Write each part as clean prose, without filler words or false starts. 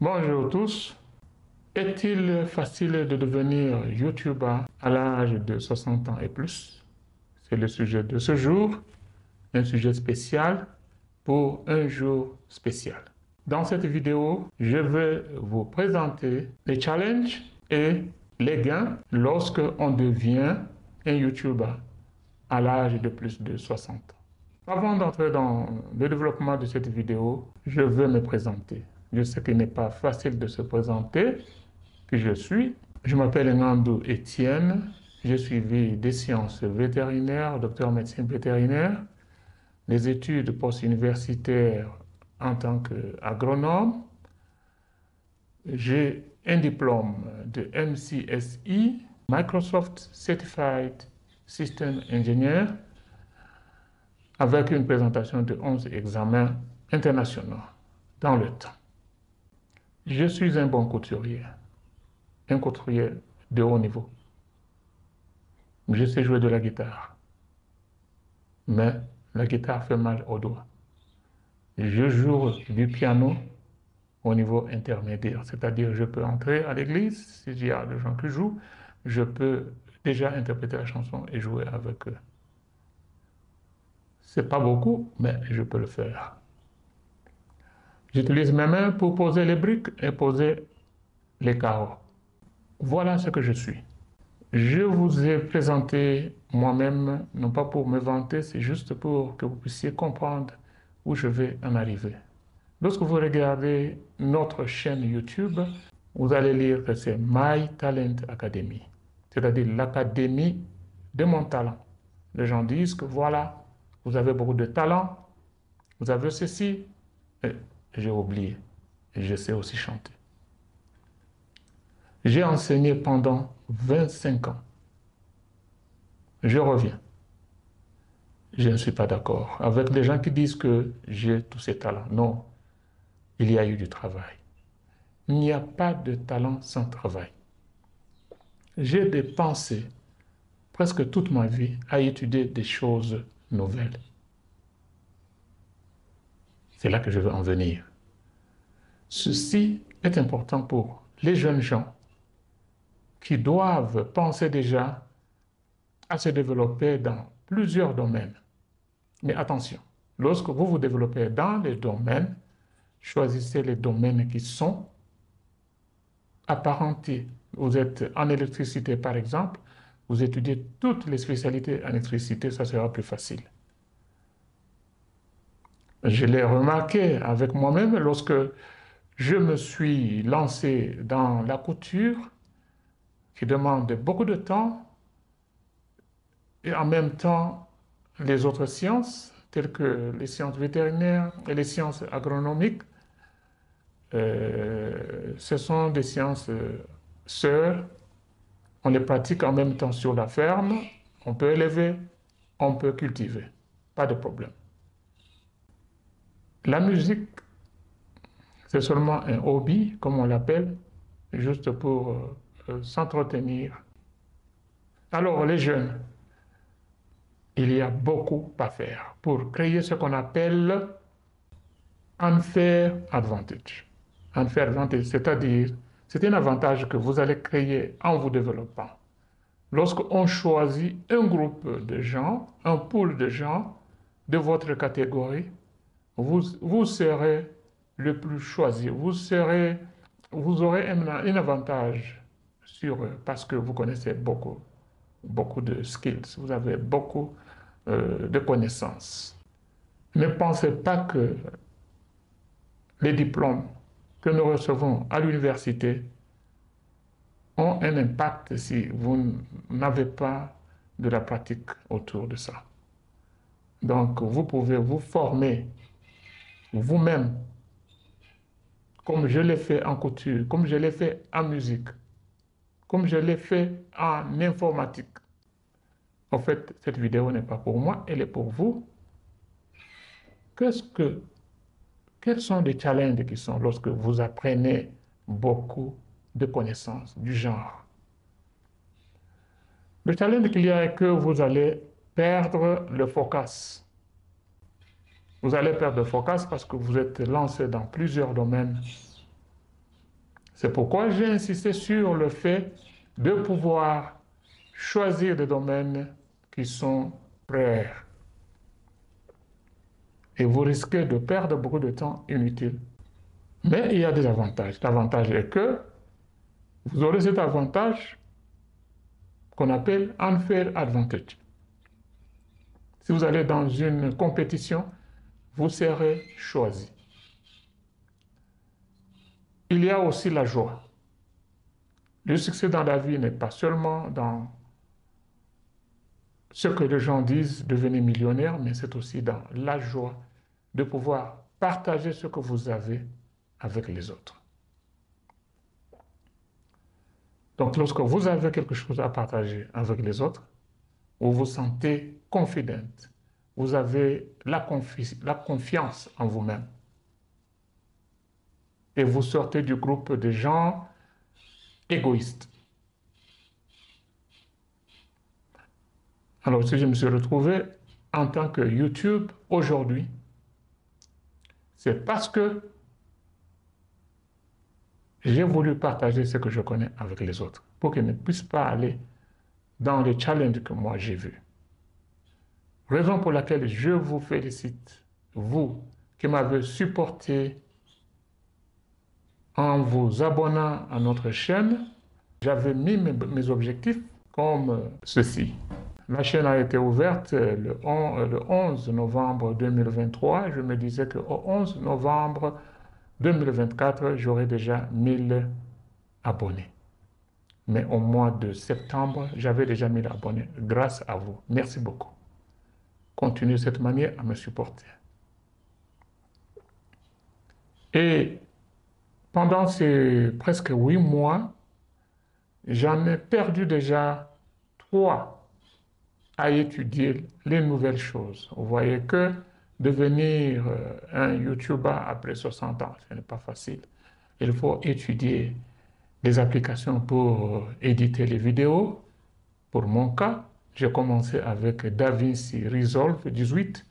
Bonjour tous. Est-il facile de devenir YouTuber à l'âge de 60 ans et plus? C'est le sujet de ce jour, un sujet spécial pour un jour spécial. Dans cette vidéo, je vais vous présenter les challenges et les gains lorsque on devient un YouTuber à l'âge de plus de 60 ans. Avant d'entrer dans le développement de cette vidéo, je veux me présenter. Je sais qu'il n'est pas facile de se présenter, qui je suis. Je m'appelle Ngandou Étienne, j'ai suivi des sciences vétérinaires, docteur en médecine vétérinaire, des études post-universitaires en tant qu'agronome. J'ai un diplôme de MCSI, Microsoft Certified System Engineer, avec une présentation de 11 examens internationaux dans le temps. Je suis un bon couturier de haut niveau. Je sais jouer de la guitare, mais la guitare fait mal aux doigts. Je joue du piano au niveau intermédiaire, c'est-à-dire je peux entrer à l'église, s'il y a des gens qui jouent, je peux déjà interpréter la chanson et jouer avec eux. C'est pas beaucoup, mais je peux le faire. J'utilise mes mains pour poser les briques et poser les carreaux. Voilà ce que je suis. Je vous ai présenté moi-même, non pas pour me vanter, c'est juste pour que vous puissiez comprendre où je vais en arriver. Lorsque vous regardez notre chaîne YouTube, vous allez lire que c'est My Talent Academy, c'est-à-dire l'académie de mon talent. Les gens disent que voilà, vous avez beaucoup de talent, vous avez ceci, et j'ai oublié, et je sais aussi chanter. J'ai enseigné pendant 25 ans. Je reviens. Je ne suis pas d'accord avec les gens qui disent que j'ai tous ces talents. Non, il y a eu du travail. Il n'y a pas de talent sans travail. J'ai dépensé presque toute ma vie à étudier des choses nouvelles. C'est là que je veux en venir. Ceci est important pour les jeunes gens qui doivent penser déjà à se développer dans plusieurs domaines. Mais attention, lorsque vous vous développez dans les domaines, choisissez les domaines qui sont apparentés. Vous êtes en électricité, par exemple, vous étudiez toutes les spécialités en électricité, ça sera plus facile. Je l'ai remarqué avec moi-même lorsque je me suis lancé dans la couture, qui demande beaucoup de temps, et en même temps les autres sciences, telles que les sciences vétérinaires et les sciences agronomiques. Ce sont des sciences sœurs. On les pratique en même temps sur la ferme. On peut élever, on peut cultiver. Pas de problème. La musique, c'est seulement un hobby, comme on l'appelle, juste pour s'entretenir. Alors, les jeunes, il y a beaucoup à faire pour créer ce qu'on appelle unfair advantage. Unfair advantage, c'est-à-dire, c'est un avantage que vous allez créer en vous développant. Lorsqu'on choisit un groupe de gens, un pool de gens de votre catégorie, vous serez le plus choisi. Vous aurez un avantage sur eux parce que vous connaissez beaucoup de skills, vous avez beaucoup de connaissances. Ne pensez pas que les diplômes que nous recevons à l'université ont un impact si vous n'avez pas de la pratique autour de ça. Donc, vous pouvez vous former vous-même, comme je l'ai fait en couture, comme je l'ai fait en musique, comme je l'ai fait en informatique. En fait, cette vidéo n'est pas pour moi, elle est pour vous. Quels sont les challenges qui sont lorsque vous apprenez beaucoup de connaissances du genre? Le challenge qu'il y a est que vous allez perdre le focus. Vous allez perdre le focus parce que vous êtes lancé dans plusieurs domaines C'est pourquoi j'ai insisté sur le fait de pouvoir choisir des domaines qui sont prêts. Et vous risquez de perdre beaucoup de temps inutile. Mais il y a des avantages. L'avantage est que vous aurez cet avantage qu'on appelle unfair advantage. Si vous allez dans une compétition, vous serez choisi. Il y a aussi la joie. Le succès dans la vie n'est pas seulement dans ce que les gens disent, devenir millionnaire, mais c'est aussi dans la joie de pouvoir partager ce que vous avez avec les autres. Donc, lorsque vous avez quelque chose à partager avec les autres, vous vous sentez confident, vous avez la confiance en vous-même. Et vous sortez du groupe de gens égoïstes. Alors, si je me suis retrouvé en tant que YouTube aujourd'hui, c'est parce que j'ai voulu partager ce que je connais avec les autres pour qu'ils ne puissent pas aller dans les challenges que moi j'ai vus. Raison pour laquelle je vous félicite, vous qui m'avez supporté en vous abonnant à notre chaîne. J'avais mis mes objectifs comme ceci. La chaîne a été ouverte le 11 novembre 2023. Je me disais qu'au 11 novembre 2024, j'aurai déjà 1000 abonnés. Mais au mois de septembre, j'avais déjà 1000 abonnés grâce à vous. Merci beaucoup. Continuez de cette manière à me supporter. Et pendant ces presque 8 mois, j'en ai perdu déjà 3 à étudier les nouvelles choses. Vous voyez que devenir un YouTuber après 60 ans, ce n'est pas facile. Il faut étudier des applications pour éditer les vidéos. Pour mon cas, j'ai commencé avec DaVinci Resolve 18.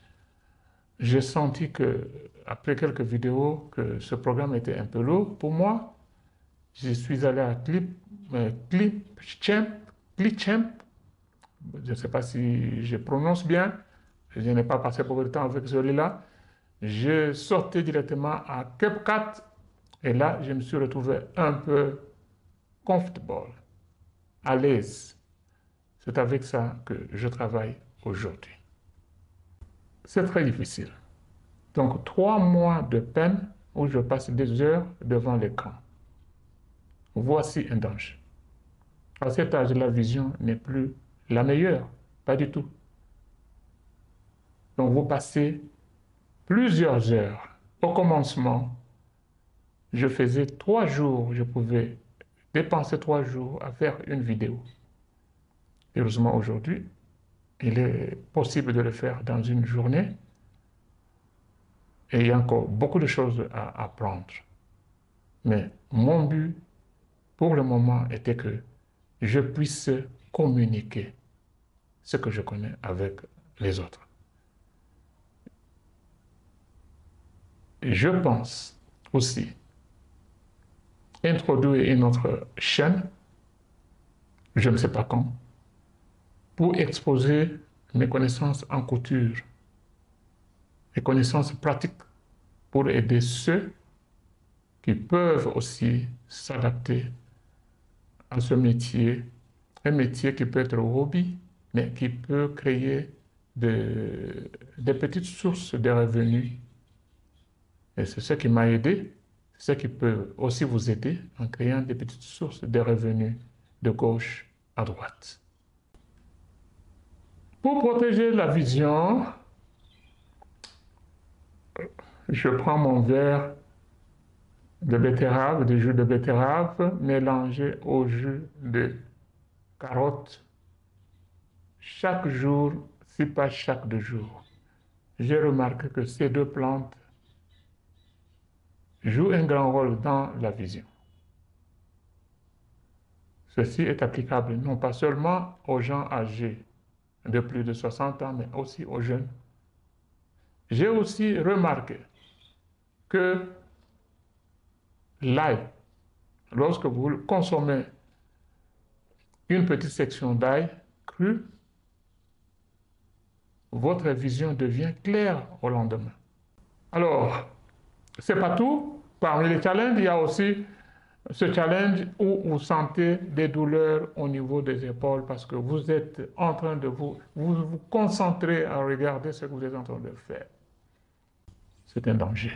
J'ai senti que, après quelques vidéos, que ce programme était un peu lourd pour moi. Je suis allé à Clipchamp. Je ne sais pas si je prononce bien. Je n'ai pas passé beaucoup de temps avec celui-là. Je sortais directement à CapCut et là, je me suis retrouvé un peu comfortable, à l'aise. C'est avec ça que je travaille aujourd'hui. C'est très difficile. Donc, 3 mois de peine où je passe des heures devant l'écran. Voici un danger. À cet âge, la vision n'est plus la meilleure, pas du tout. Donc, vous passez plusieurs heures. Au commencement, je faisais 3 jours, je pouvais dépenser 3 jours à faire une vidéo. Heureusement, aujourd'hui, il est possible de le faire dans une journée. Et il y a encore beaucoup de choses à apprendre. Mais mon but, pour le moment, était que je puisse communiquer ce que je connais avec les autres. Je pense aussi introduire une autre chaîne, je ne sais pas quand, pour exposer mes connaissances en couture, mes connaissances pratiques pour aider ceux qui peuvent aussi s'adapter à ce métier, un métier qui peut être hobby, mais qui peut créer des petites sources de revenus. Et c'est ce qui m'a aidé, c'est ce qui peut aussi vous aider en créant des petites sources de revenus de gauche à droite. Pour protéger la vision, je prends mon verre de betterave, de jus de betterave mélangé au jus de carotte chaque jour, si pas chaque 2 jours. J'ai remarqué que ces 2 plantes jouent un grand rôle dans la vision. Ceci est applicable non pas seulement aux gens âgés de plus de 60 ans, mais aussi aux jeunes. J'ai aussi remarqué que l'ail, lorsque vous consommez une petite section d'ail cru, votre vision devient claire au lendemain. Alors, c'est pas tout. Parmi les challenges, il y a aussi ce challenge où vous sentez des douleurs au niveau des épaules parce que vous êtes en train de vous concentrer à regarder ce que vous êtes en train de faire. C'est un danger.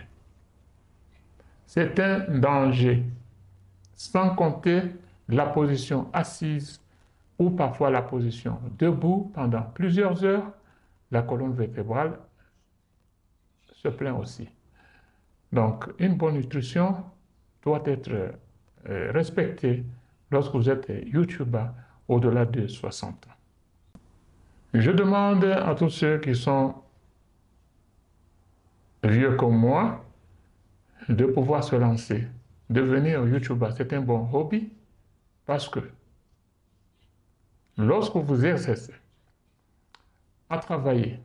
C'est un danger. Sans compter la position assise ou parfois la position debout pendant plusieurs heures, la colonne vertébrale se plaint aussi. Donc, une bonne nutrition doit être respectée lorsque vous êtes YouTuber au-delà de 60 ans. Je demande à tous ceux qui sont vieux comme moi de pouvoir se lancer. Devenir YouTuber, c'est un bon hobby parce que lorsque vous exercez à travailler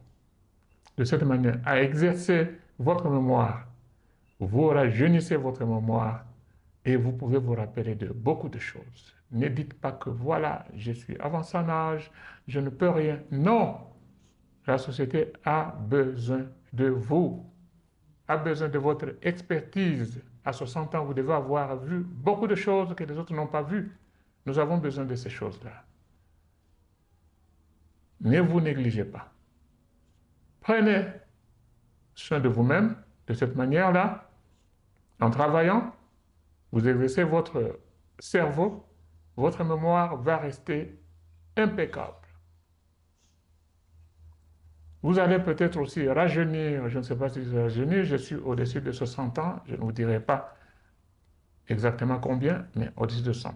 de cette manière, à exercer votre mémoire, vous rajeunissez votre mémoire et vous pouvez vous rappeler de beaucoup de choses. Ne dites pas que voilà, je suis avancé en âge, je ne peux rien. Non, la société a besoin de vous, a besoin de votre expertise. À 60 ans, vous devez avoir vu beaucoup de choses que les autres n'ont pas vues. Nous avons besoin de ces choses-là. Ne vous négligez pas. Prenez soin de vous-même de cette manière-là. En travaillant, vous exercez votre cerveau, votre mémoire va rester impeccable. Vous allez peut-être aussi rajeunir, je ne sais pas si vous rajeunir, je suis au-dessus de 60 ans, je ne vous dirai pas exactement combien, mais au-dessus de 100 ans.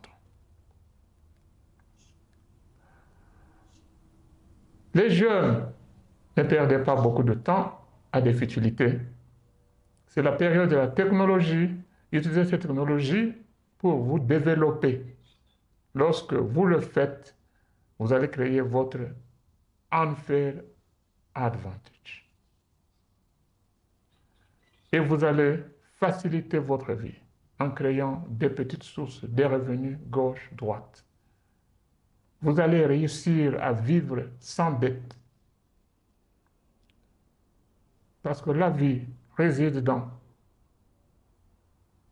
Les jeunes, ne perdez pas beaucoup de temps à des futilités. C'est la période de la technologie. Utilisez cette technologie pour vous développer. Lorsque vous le faites, vous allez créer votre unfair advantage. Et vous allez faciliter votre vie en créant des petites sources de revenus gauche-droite. Vous allez réussir à vivre sans dette. Parce que la vie réside dans,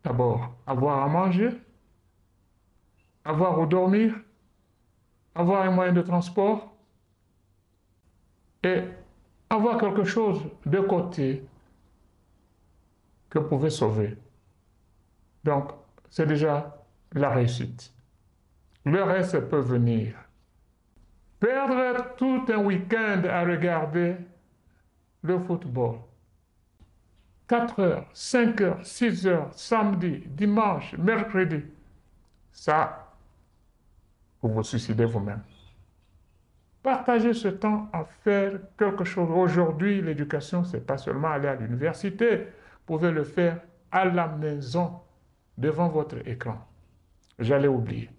d'abord, avoir à manger, avoir où dormir, avoir un moyen de transport et avoir quelque chose de côté que vous pouvez sauver. Donc, c'est déjà la réussite. Le reste peut venir. Perdre tout un week-end à regarder le football. 4 heures, 5 heures, 6 heures, samedi, dimanche, mercredi. Ça, vous vous suicidez vous-même. Partagez ce temps à faire quelque chose. Aujourd'hui, l'éducation, ce n'est pas seulement aller à l'université. Vous pouvez le faire à la maison, devant votre écran. J'allais oublier.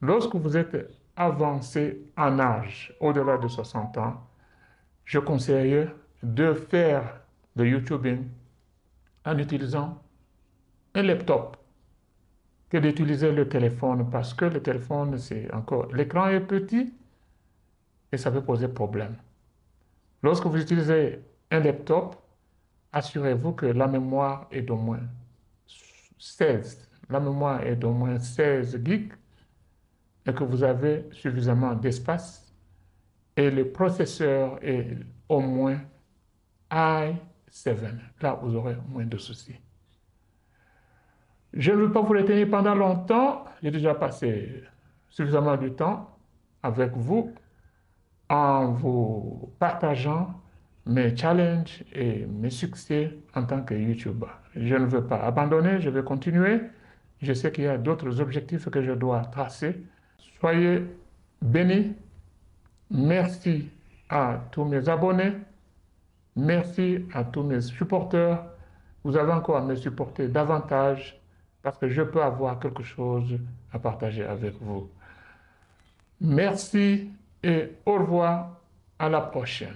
Lorsque vous êtes avancé en âge, au-delà de 60 ans, je conseille de faire le YouTubing en utilisant un laptop que d'utiliser le téléphone parce que le téléphone, c'est encore, l'écran est petit et ça peut poser problème. Lorsque vous utilisez un laptop, assurez-vous que la mémoire est d'au moins 16. La mémoire est d'au moins 16 gigs et que vous avez suffisamment d'espace et le processeur est au moins i7. Là, vous aurez moins de soucis. Je ne veux pas vous retenir pendant longtemps. J'ai déjà passé suffisamment de temps avec vous en vous partageant mes challenges et mes succès en tant que YouTuber. Je ne veux pas abandonner, je vais continuer. Je sais qu'il y a d'autres objectifs que je dois tracer. Soyez bénis. Merci à tous mes abonnés. Merci à tous mes supporters. Vous avez encore à me supporter davantage parce que je peux avoir quelque chose à partager avec vous. Merci et au revoir, à la prochaine.